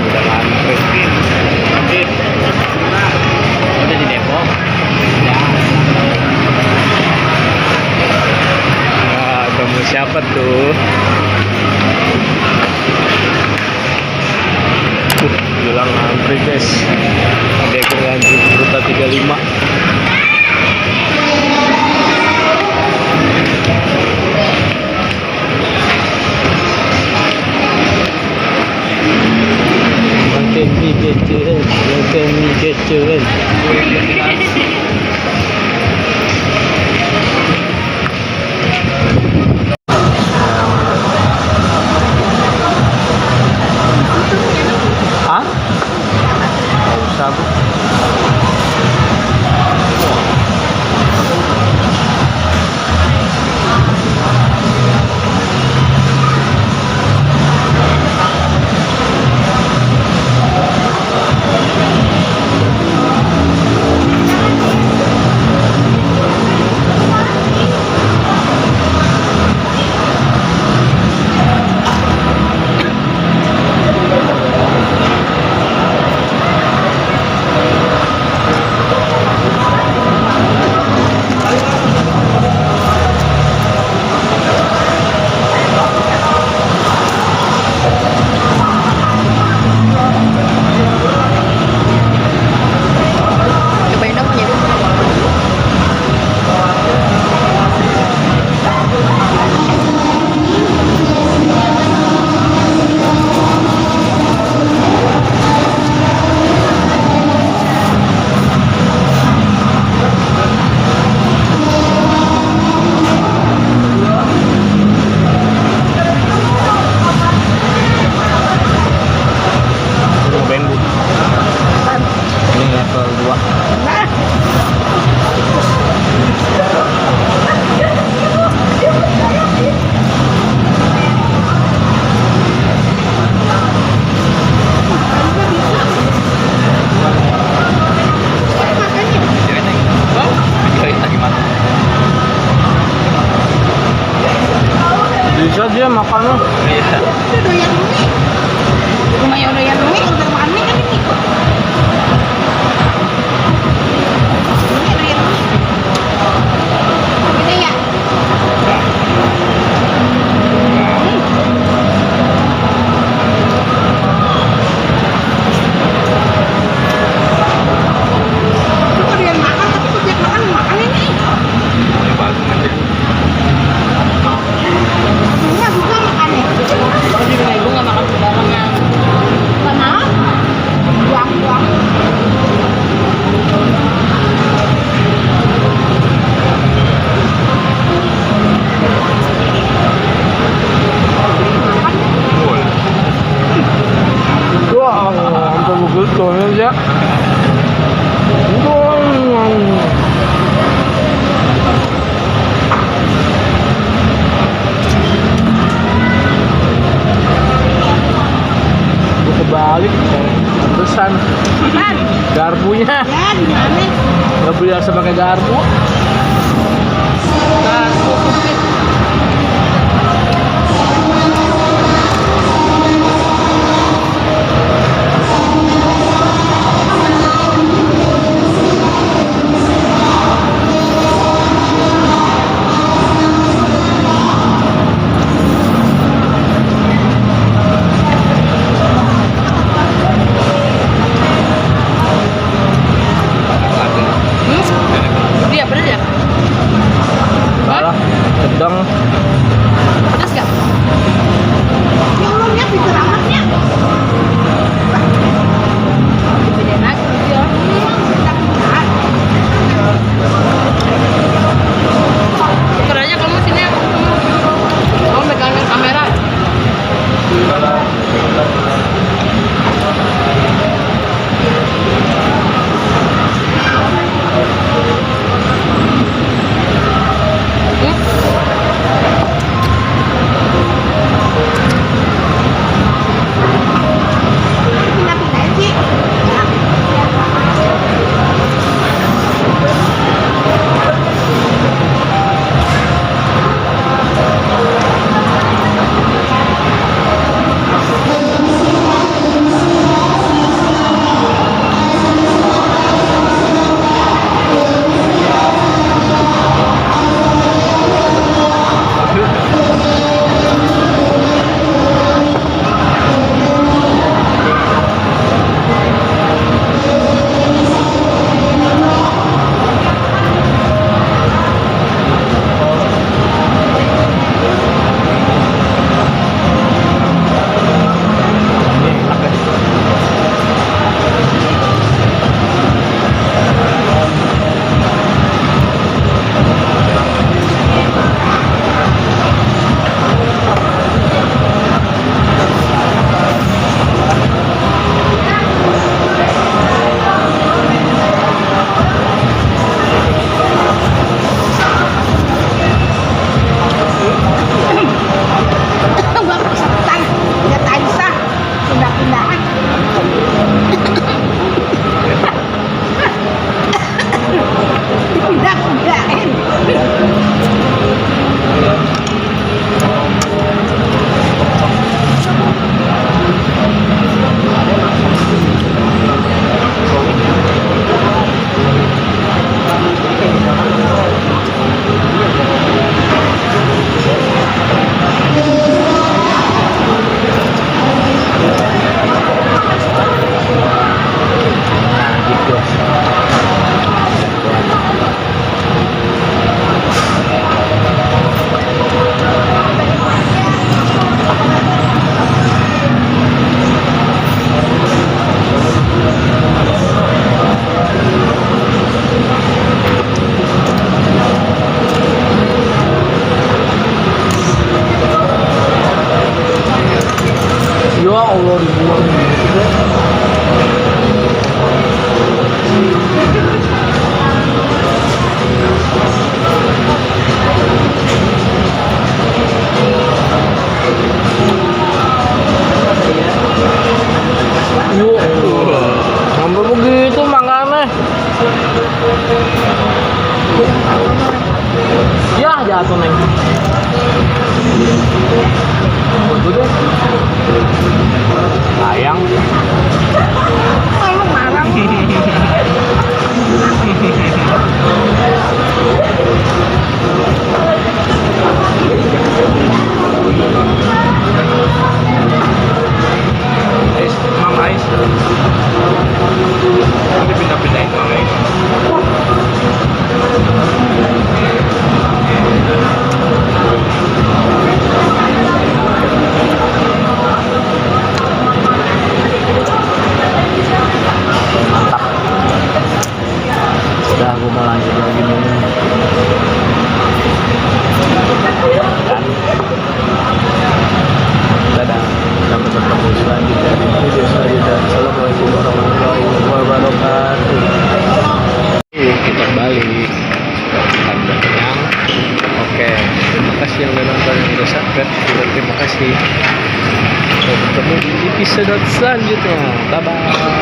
udah ngantri. Udah di Depok. Ya. Nah, kamu siapa tuh? Bilang ngantri guys. Ada yang ngantri Bruta 35. Makan mie kecil. Hah? Nggak usah bu. Bisa dia makannya. Iya. Lumayan doyan mie untuk makan mie kan ini. Ini doyan mie. Gede ya? Lu doyan makan tapi setiap makan ini. Enggak suka makan ya? Ibu nggak makan sembarangan. Nggak mau? Buang-buang. Wah, sampai begitu ya. Kebalik, pantesan garpunya. Ya, gimana? Nggak biasa pakai garpu. Garpu sempit. Yuk. Sampai begitu makanya. Ya jatuh neng. Udah. Sayang. Emang marah. Ais, Mang Ais. Nanti pindah-pindahin Mang Ais. Mantap. Sudah, aku mau lanjut lagi minum. Dan dadah, sampai bertemu selanjutnya di video selanjutnya. Assalamualaikum warahmatullahi wabarakatuh. Kita balik, ada kenyang. Oke, terima kasih yang udah nonton, yang udah subscribe. Terima kasih. Sampai bertemu di episode selanjutnya. Bye bye.